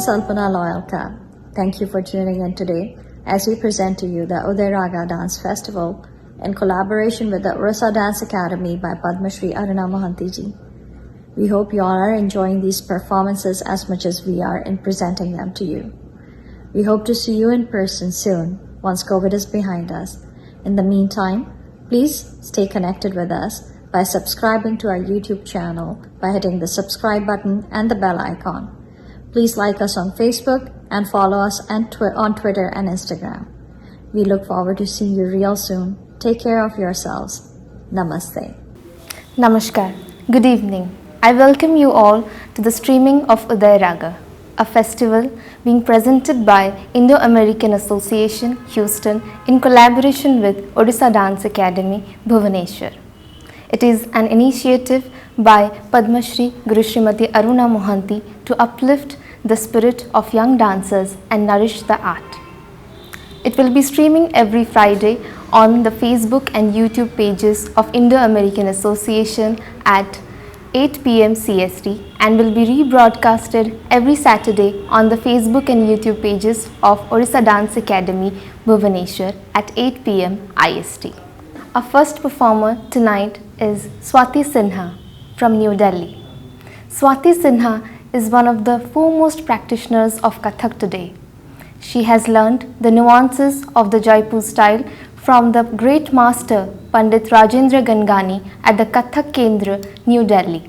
is Alpana Loyalka. Thank you for tuning in today as we present to you the Uday Raga Dance Festival in collaboration with the Orissa Dance Academy by Padma Shri Aruna Mohanty ji. We hope you all are enjoying these performances as much as we are in presenting them to you. We hope to see you in person soon once COVID is behind us. In the meantime, please stay connected with us by subscribing to our YouTube channel by hitting the subscribe button and the bell icon. Please like us on Facebook and follow us on Twitter and Instagram. We look forward to seeing you real soon. Take care of yourselves. Namaste. Namaskar. Good evening. I welcome you all to the streaming of Uday Raga, a festival being presented by Indo-American Association, Houston, in collaboration with Odisha Dance Academy, Bhubaneswar. It is an initiative by Padma Shri Guru Srimati Aruna Mohanty to uplift the spirit of young dancers and nourish the art. It will be streaming every Friday on the Facebook and YouTube pages of Indo-American Association at 8 p.m. CST and will be rebroadcasted every Saturday on the Facebook and YouTube pages of Orissa Dance Academy, Bhubaneswar at 8 p.m. IST. Our first performer tonight is Swati Sinha from New Delhi. Swati Sinha is one of the foremost practitioners of Kathak today. She has learned the nuances of the Jaipur style from the great master Pandit Rajendra Gangani at the Kathak Kendra, New Delhi.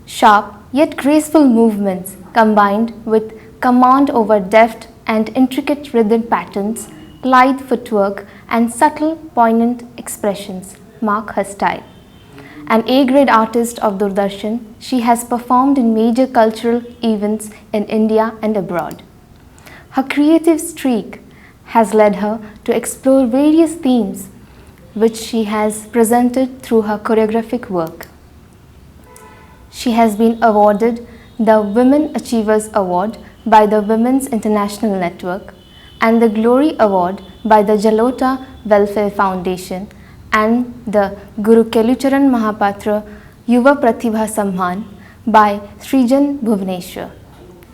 Sharp yet graceful movements combined with command over deft and intricate rhythm patterns, lithe footwork and subtle poignant expressions mark her style. An A-grade artist of Doordarshan, she has performed in major cultural events in India and abroad. Her creative streak has led her to explore various themes which she has presented through her choreographic work. She has been awarded the Women Achievers Award by the Women's International Network and the Glory Award by the Jalota Welfare Foundation and the Guru Kelucharan Mahapatra Yuva Pratibha Samman by Srijan Bhubaneswar.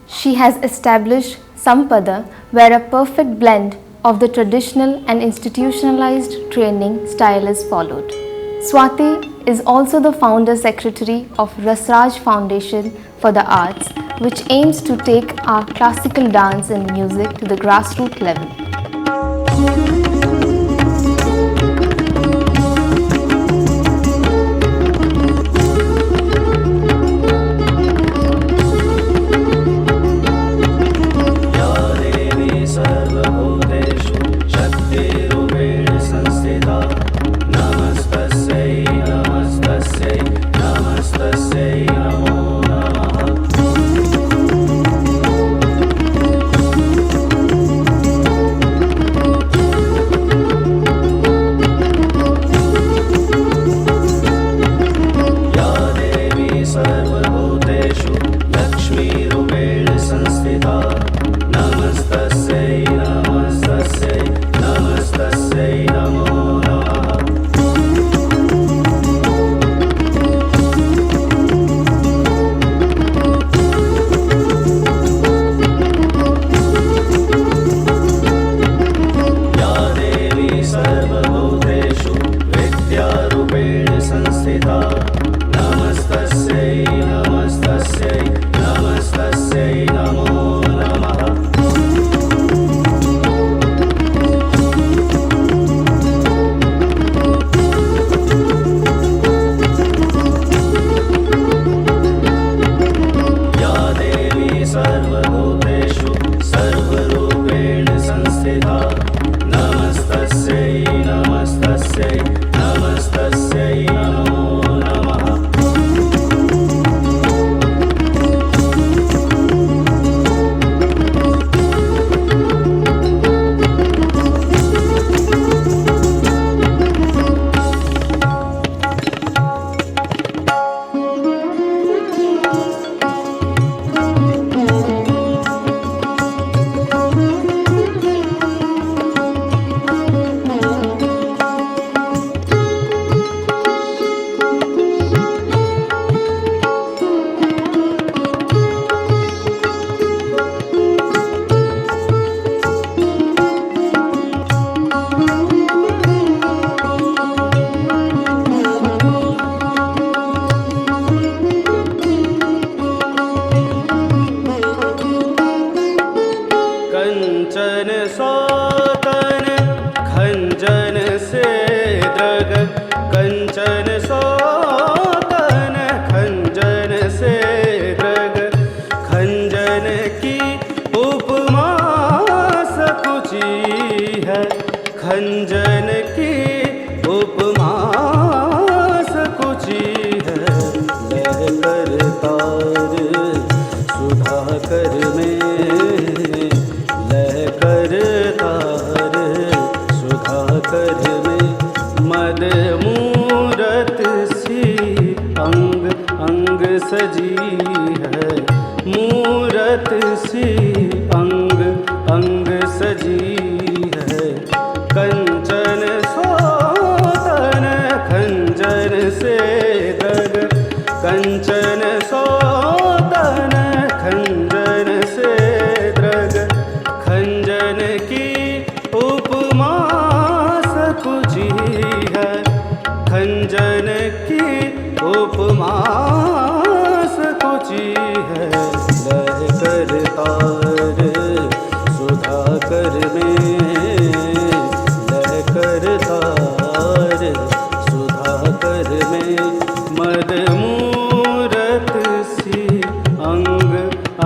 She has established Sampada, where a perfect blend of the traditional and institutionalized training style is followed. Swati is also the founder secretary of Rasraj Foundation for the Arts, which aims to take our classical dance and music to the grassroots level. कंचन सौतन खंजन से drug कंचन सौतन खंजन से drug खंजन की उपमा सकुची है खंजन की उपमा सकुची है लह कर तार सुधाकर में लह कर तार सुधाकर में मद मूरत सी अंग अंग सजी है मूरत सी अंग अंग सजी है कंचन सौतन खंजन से गग कंचन सौतन खंजन से द्रग खंजन की उपमा सकुची है खंजन की उपमा सकुची है लह कर तार सुधाकर में लह कर तार सुधाकर में मद मूरत सी अंग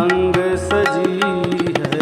अंग सजी है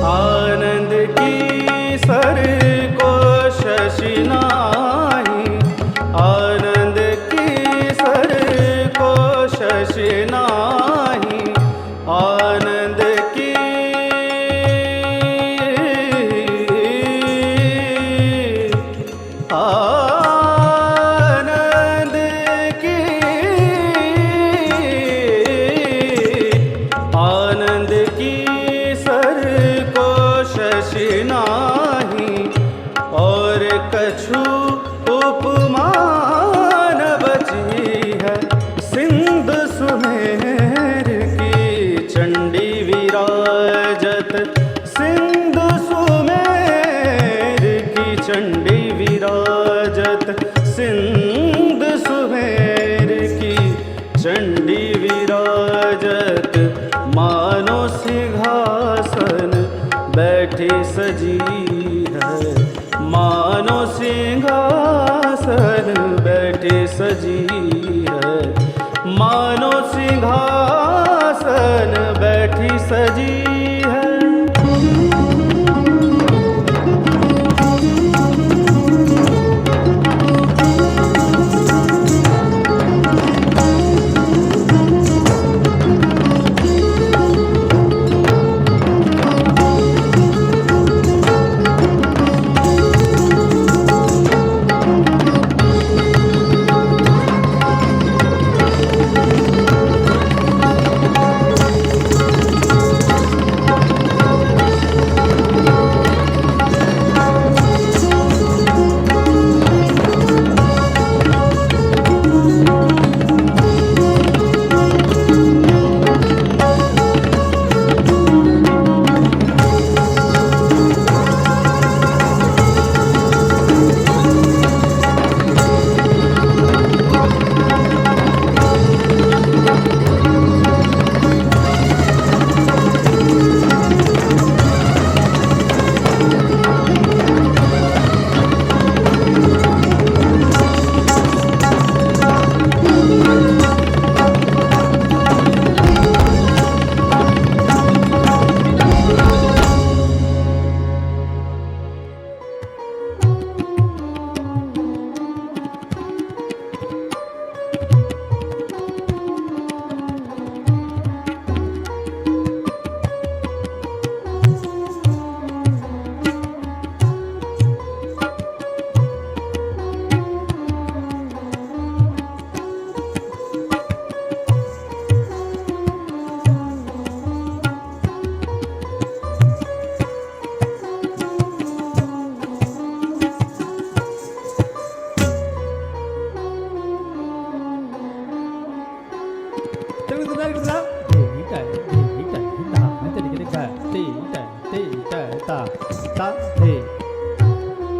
आनंद की सर को शशि नाही आनंद की सर को शशि नाही आनंद की आनंद की आनंद की सर को शशि नाही और कछु उपमान बची है सिंध सुमेर की चंडी विराजत सिंध सुमेर की चंडी विराजत सिंध सुमेर की चंडी विराजत मानो सिंहासन बैठी सजी है मानो सिंहासन बैठी सजी है मानो सिंहासन बैठी सजी है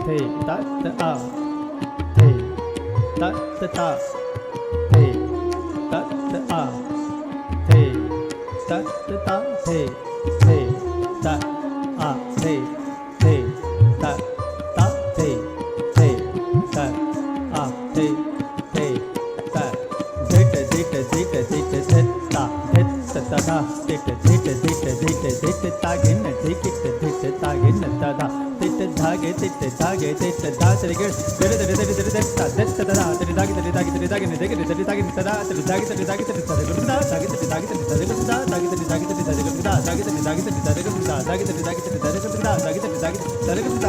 थे ता त आ थे ता त ता थे ता त आ थे ता त ता थे ता आ थे ता ता थे ता आ थे ता धिट धिट धिट धिट धिट्टा धिट तदा धिट धिट धिट धिट धिट तागिन धिकिट धिट तागिन तदा धिट धागे धिट धागे धिट धा त्रिगिर धिट धिट धिट धिट धिट्टा धिट तदा धिट धागे धिट धागे धिट धागे धिट धिट धागे तदा धिट धागे धिट धागे धिट तदा धागे धिट धागे धिट धागे तदा धागे धिट धागे धिट तदा धागे धिट धागे धिट धागे तदा धागे धिट धागे धिट धागे तदा धागे धिट धागे धागे तदा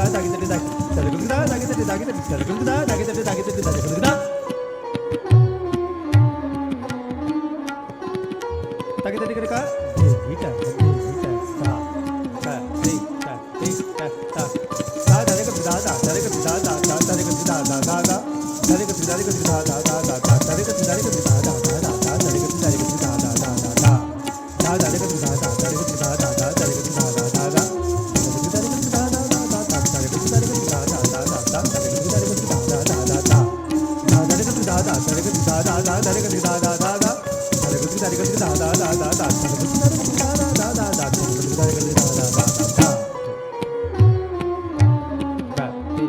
धागे धिट धागे तदा धागे धिट धागे धिट तदा धागे धिट धागे धिट तदा ताकि तरीके का हीटा सा का सी का सी का सा सा दारे का दादा दारे का दादा दारे का दादा दादा दारे का दारे का दादा दादा दारे का दारे का दादा दादा दारे का दारे का दादा दादा दा दारे का दादा दारे का दादा दारे का दादा दादा दारे का दादा दादा दारे का दारे का दादा दादा दारे का दारे का दादा दादा दारे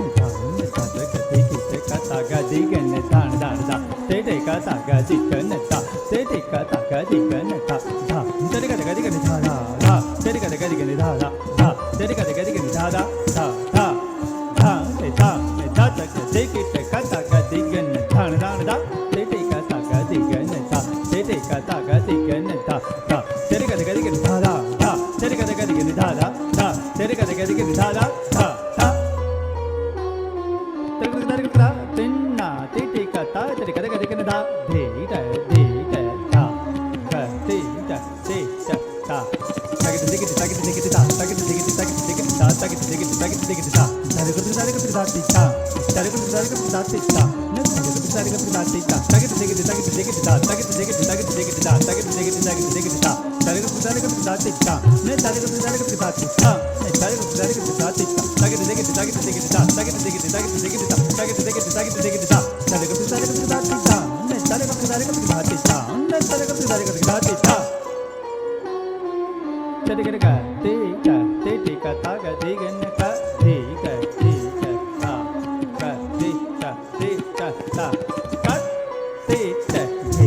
का दादा दारे का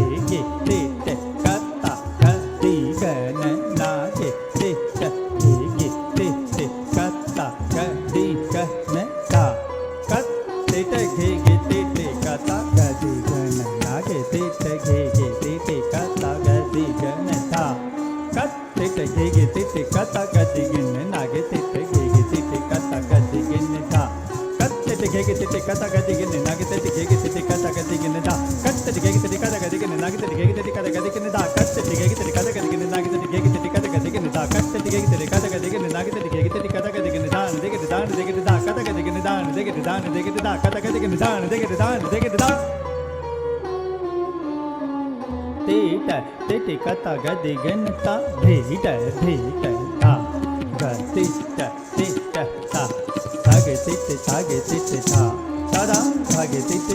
दादा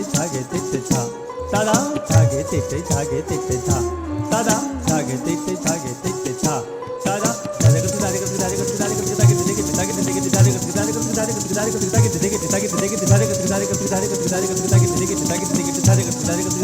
दारे का दादा दादा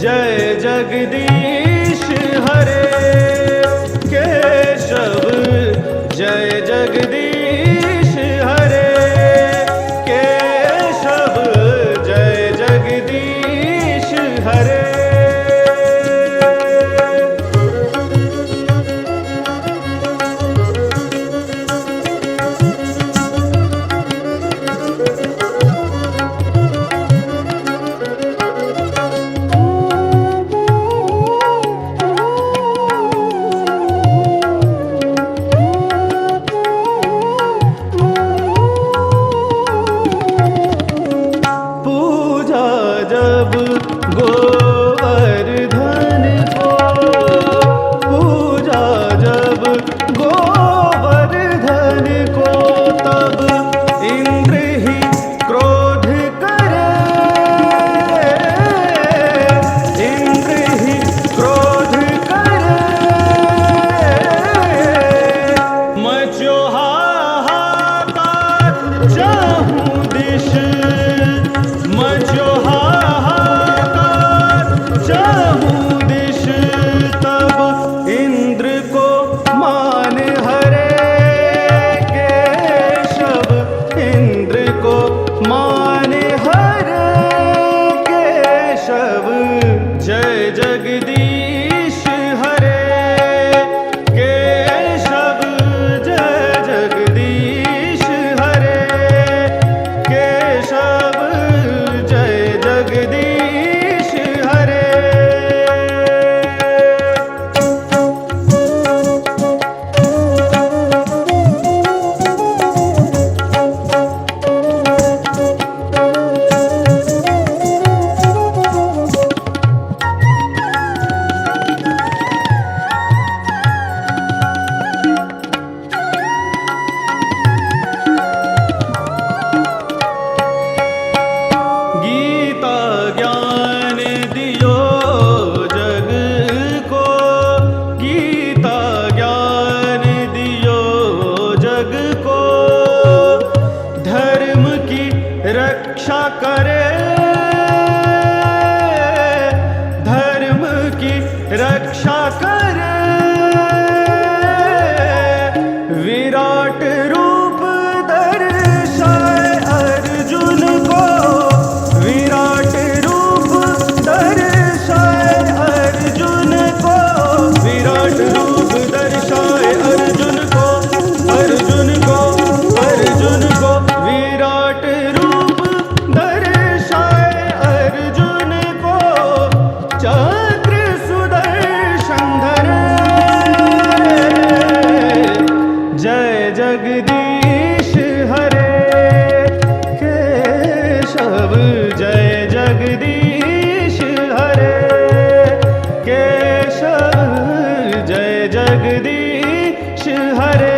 जय जगदीश हरे।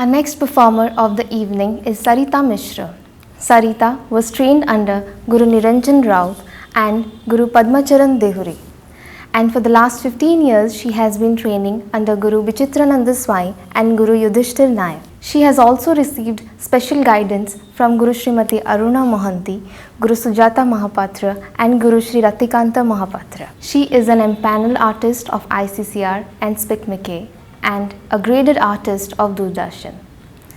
Our next performer of the evening is Sarita Mishra. Sarita was trained under Guru Niranjan Rao and Guru Padmacharan Dehuri. And for the last 15 years, she has been training under Guru Vichitrananda Swami and Guru Yudhishthir Nayak. She has also received special guidance from Guru Srimati Aruna Mohanty, Guru Sujata Mahapatra and Guru Sri Ratikanta Mahapatra. She is an empaneled artist of ICCR and SPICMICAY and a graded artist of Doordarshan.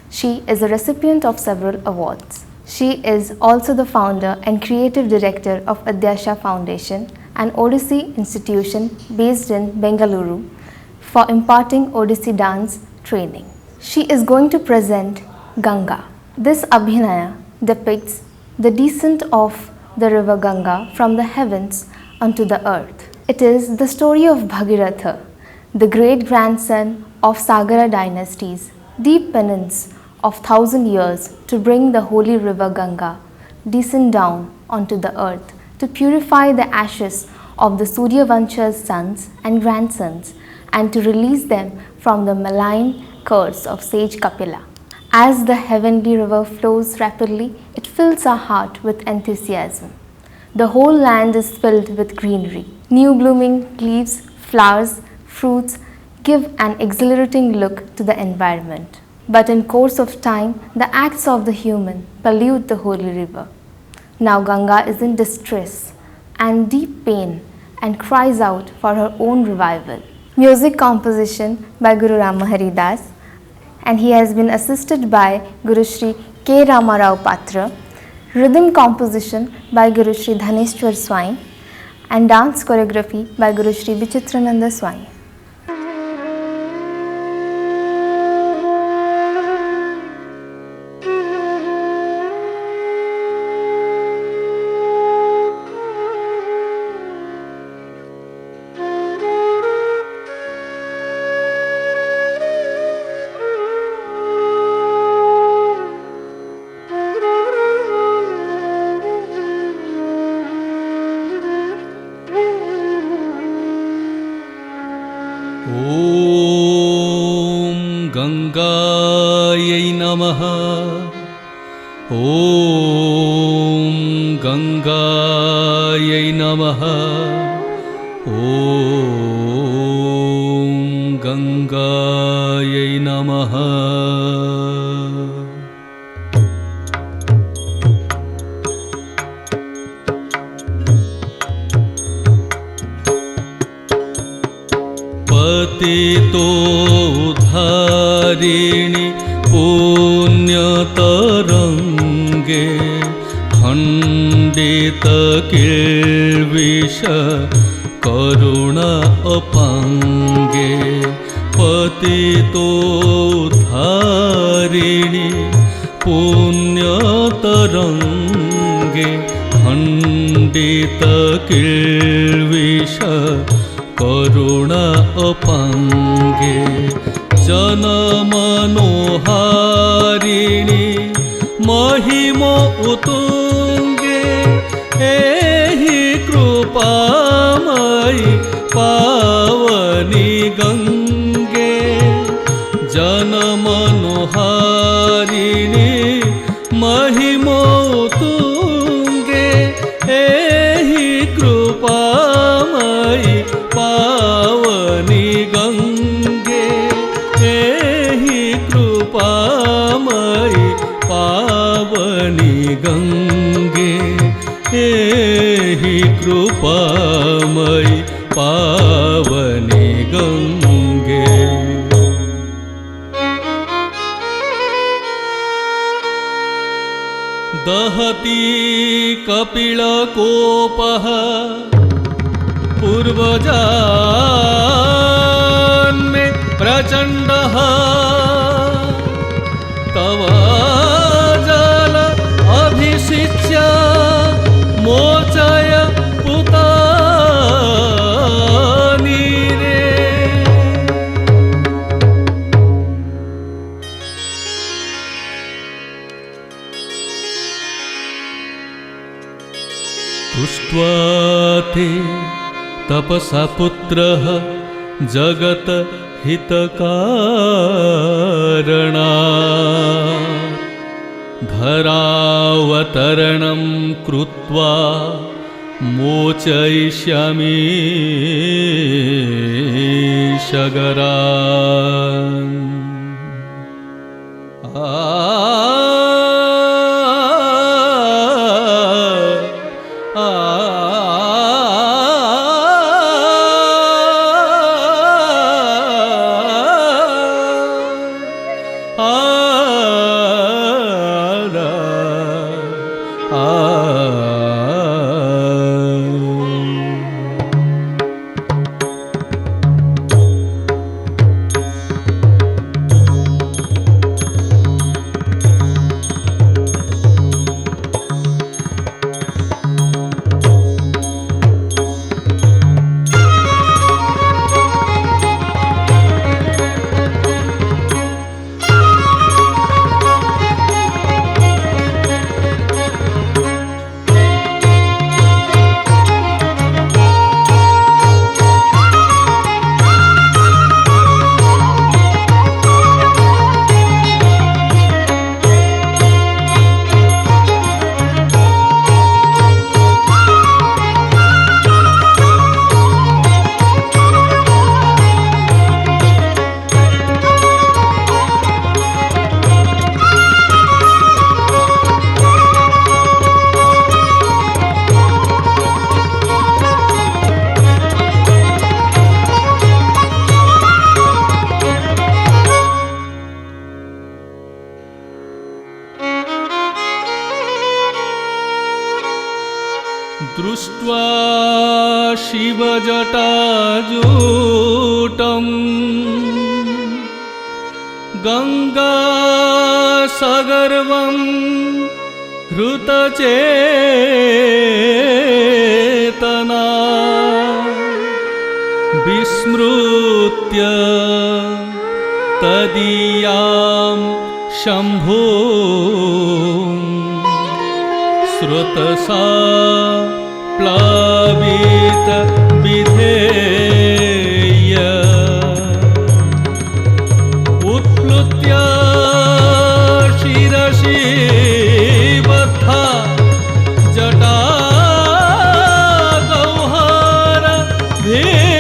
She is a recipient of several awards. She is also the founder and creative director of Adyasha Foundation, an Odissi institution based in Bengaluru for imparting Odissi dance training. She is going to present Ganga. This Abhinaya depicts the descent of the river Ganga from the heavens onto the earth. It is the story of Bhagiratha, the great grandson of Sagara dynasties, deep penance of 1,000 years to bring the holy river Ganga descend down onto the earth to purify the ashes of the Surya Vansha's sons and grandsons and to release them from the malign curse of sage Kapila. As the heavenly river flows rapidly, it fills our heart with enthusiasm. The whole land is filled with greenery. New blooming leaves, flowers, fruits give an exhilarating look to the environment. But in course of time, the acts of the human pollute the holy river. Now Ganga is in distress and deep pain and cries out for her own revival. Music composition by Guru Ramahari Das, and he has been assisted by Guru Sri K. Ramarao Patra. Rhythm composition by Guru Sri Dhaneshwar Swami and dance choreography by Guru Sri Vichitrananda Swami. गंगायै नमः। ॐ गंगायै नमः। ॐ गंगायै नमः। पतितोद्धारिणि पुण्यतरङ्गे खण्डित किल्बिष करुणा अपाङ्गे पतितोद्धारिणि पुण्यतरङ्गे खण्डित किल्बिष करुणा अपाङ्गे जनमनोहारिणि महिमा उत्तुङ्गे एहि कृपामयि पावनि गङ्गे जनमनोहारिणि महिमा उत्तुङ्गे एहि कृपामयि पावनि गङ्गे एहि कृपामयि पावनि गङ्गे एहि कृपामयि पावनि गङ्गे। दहति कपिलकोपः पूर्वजन्मे प्रचण्डः तव जल अभिषिच्य मोचय पुतानि रे। दृष्ट्वा ते तपसा पुत्रः जगत हितकारणा धरावतरणं कृत्वा मोचयिष्यामि शगरान्। दृष्ट्वा शिवजटाजूटं गङ्गासगर्वं हृतचेतना विस्मृत्य तदीयां शम्भो श्रुतसा प्लावित विधेय उत्प्लुत्य शिरसि बद्धा जटा गौहार भीषणे।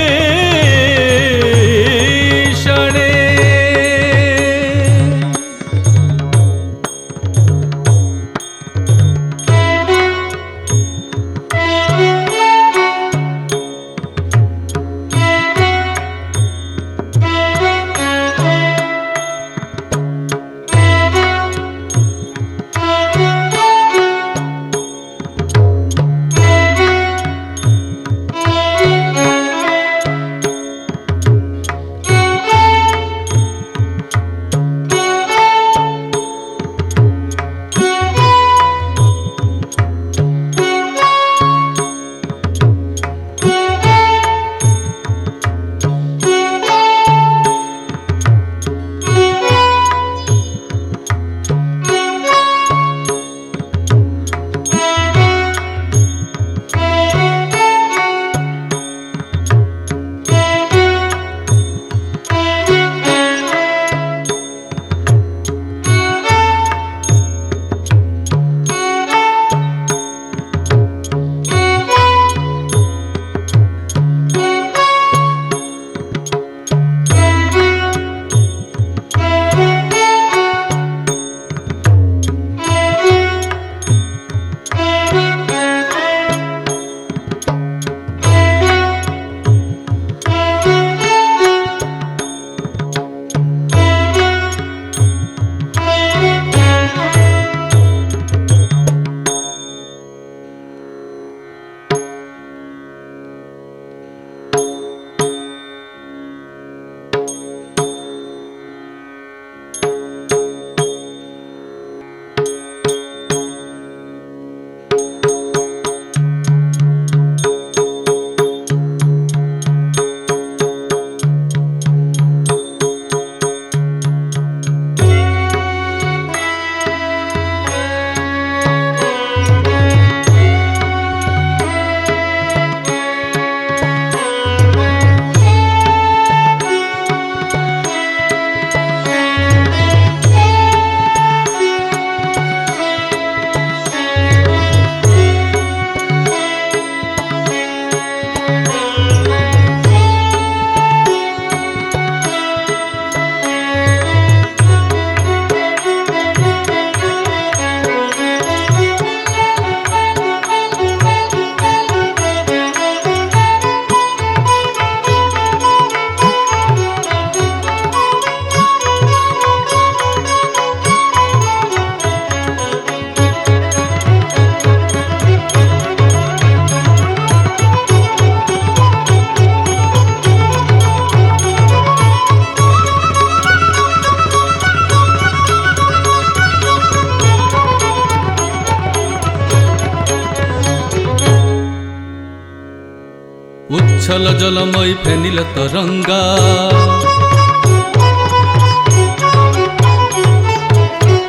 उच्छल जलमयी फेनिल तरंगा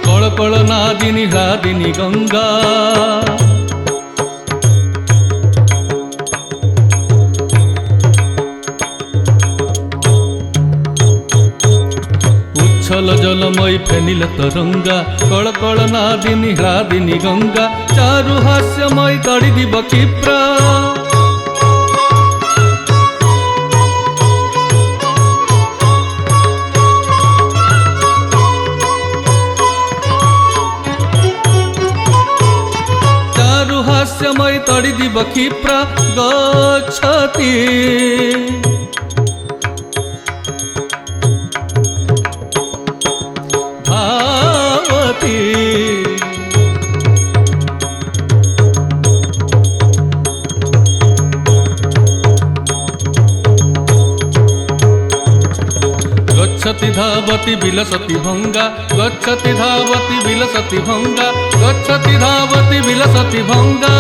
कळ कळ नादिनी ह्लादिनी गंगा उच्छल जलमयी फेनिल तरंगा कळ कळ नादिनी ह्लादिनी गंगा चारु हास्यमयी तड़ी दिव क्षिप्रा चारु हास्यमयी तड़ी दिव क्षिप्रा गच्छति धावति गच्छति धावति विलसति भंगा गच्छति धावति विलसति भंगा गच्छति धावति विलसति भंगा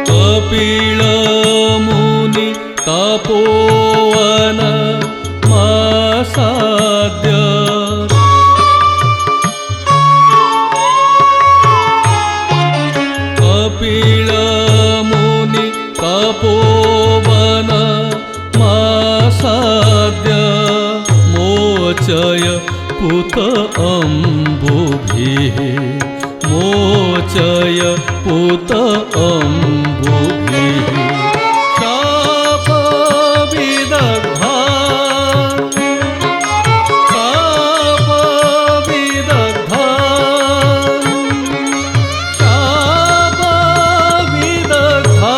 कपिल मुनि तपोवन मासाद्य कपिल मुनि तपोवन मासाद्य मोचय पुत अम्बुभिः मोचय पुत अम्बुभिः शापविदग्धा शापविदग्धा शापविदग्धा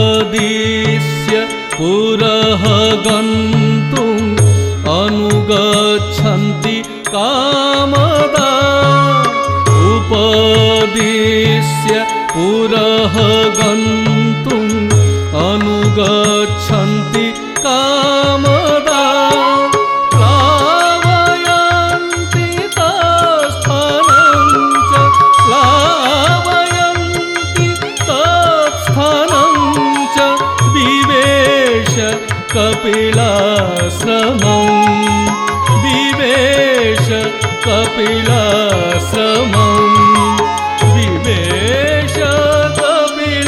उपदिश्य पुरः गन्तुम् अनुगच्छन्ति कामदा उपदिश्य पुरः गन्तुम् अनुगच्छन्ति कामदा प्लावयन्ति तत्स्थानं च प्लावयन्ति तत्स्थानं च विवेश कपिलाश्रमम् विवेश कपिलाश्रमम् विवेश कपिलाश्रमम्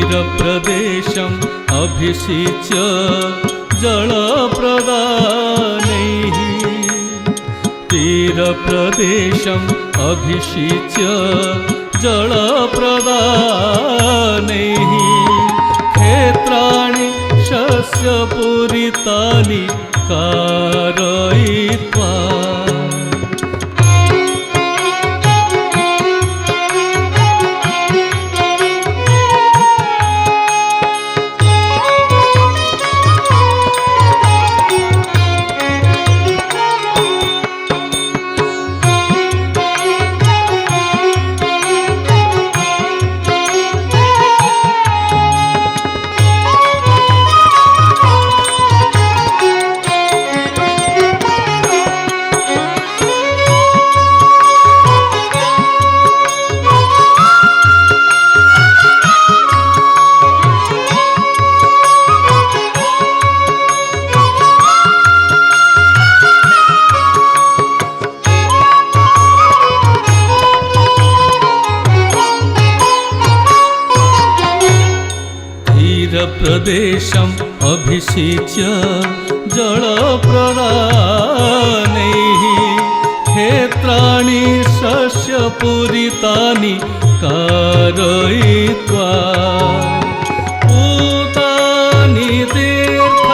तीरप्रदेशम् अभिषिच्य जलप्रदानैः तीरप्रदेशम् अभिषिच्य जलप्रदानैः क्षेत्राणि शस्यपूरितानि कारयित्वा प्रदेशम् अभिषिच्य जलप्रदानैः क्षेत्राणि शस्यपूरितानि कारयित्वा पूतानि तीर्थ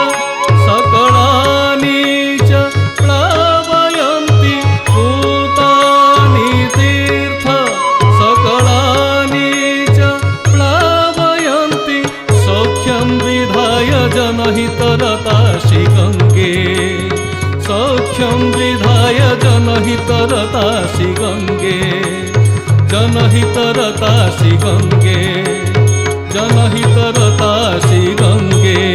सकलानि च प्लावयन्ति पूतानि तीर्थ सकलानि च प्लावयन्ति सौख्यं विधाय जनहितरतासि गङ्गे सौख्यं विधाय जनहितरतासि गङ्गे जनहितरतासि गङ्गे जनहितरतासि गङ्गे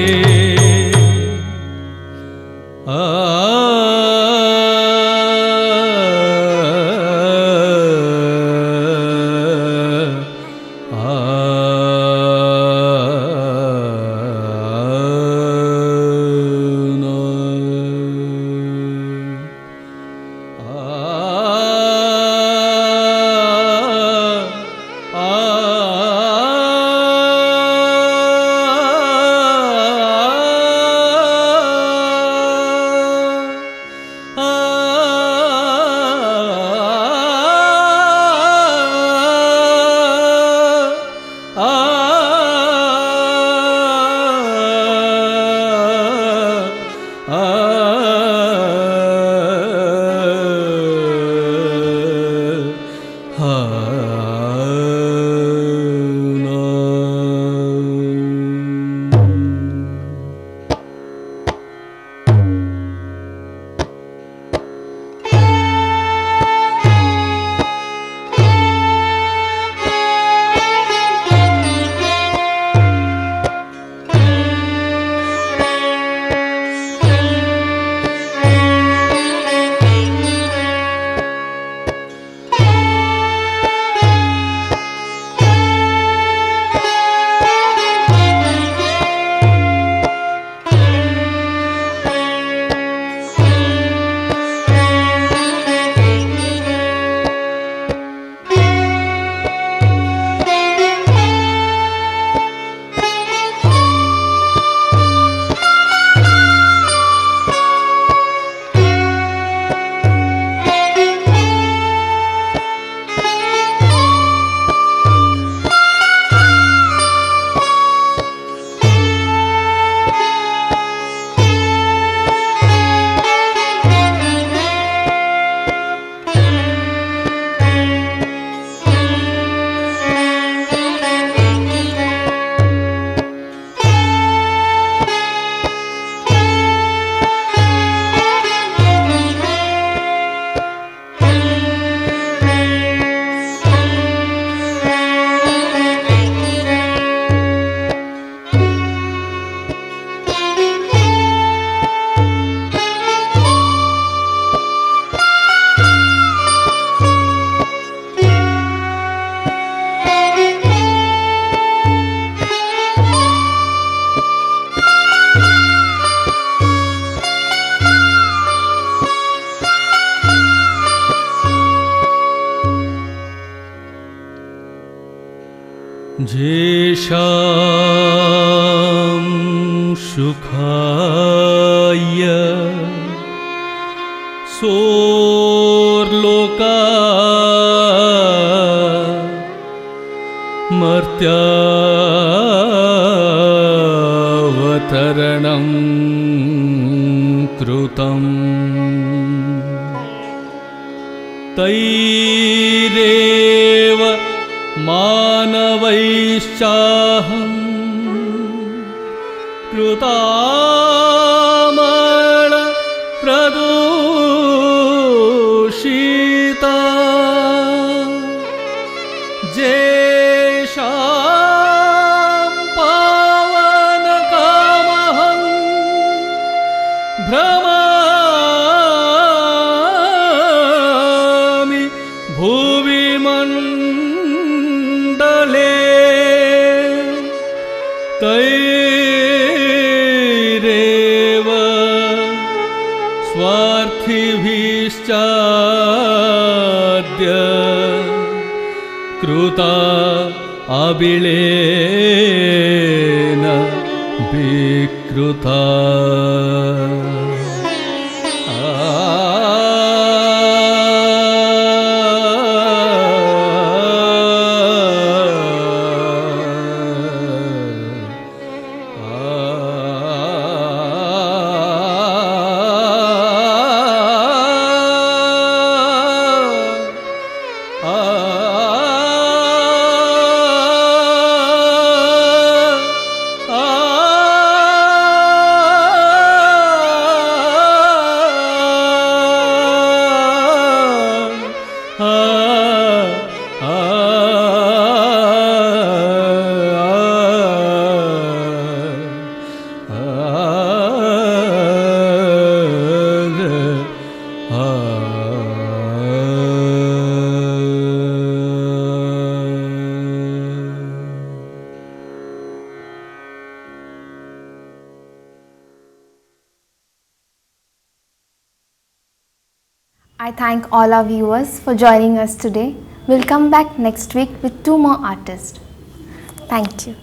जेषां सुखाय सोर्लोका मर्त्यावतरणं कृतं तैरेव मानवैश्चाहं कृतामल प्रदूषिता जेषां पावनकामहं भ्रमामि भुवि मण्डले तैरेव स्वार्थिभिश्चाद्य कृता Abilene विकृता I thank all our viewers for joining us today. We'll come back next week with 2 more artists. Thank you.